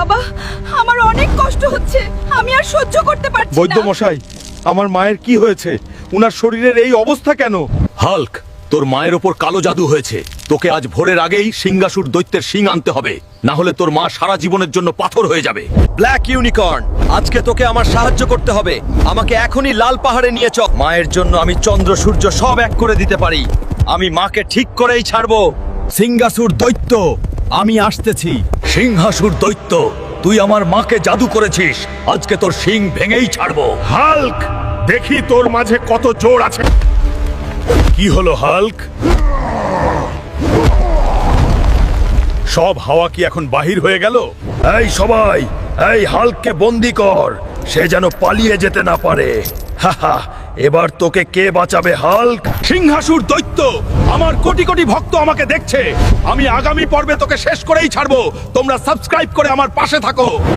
বাবা, আমার অনেক কষ্ট হচ্ছে, আমি আর সহ্য করতে পারছি না। বৈদ্য মশাই, আমার মায়ের কি হয়েছে? উনার শরীরের এই অবস্থা কেন? হাল্ক, তোর মায়ের ওপর কালো জাদু হয়েছে। তোকে আজ ভোরের আগেই সিংহাসুর দৈত্যের শিং আনতে হবে, না হলে তোর মা সারা জীবনের জন্য পাথর হয়ে যাবে। ব্ল্যাক ইউনিকর্ন, আজকে তোকে আমার সাহায্য করতে হবে। আমাকে এখনই লাল পাহাড়ে নিয়ে চল। মায়ের জন্য আমি চন্দ্র সূর্য সব এক করে দিতে পারি। আমি মাকে ঠিক করেই ছাড়বো। সিংহাসুর দৈত্য, আমি আসতেছি। সিংহাসুর দৈত্য, তুই আমার মাকে জাদু করেছিস, আজকে তোর শিং ভেঙেই ছাড়বো। হাল্ক, দেখি তোর মাঝে কত জোর আছে। কি হলো হাল্ক? সব হাওয়া কি এখন বাহির হয়ে গেল? এই সবাই, এই হাল্ককে বন্দি কর, সে যেন পালিয়ে যেতে না পারে। হাহা, এবার তোকে কে বাঁচাবে হাল্ক? সিংহাসুর দৈত্য, আমার কোটি কোটি ভক্ত আমাকে দেখছে। আমি আগামী পর্বে তোকে শেষ করেই ছাড়বো। তোমরা সাবস্ক্রাইব করে আমার পাশে থাকো।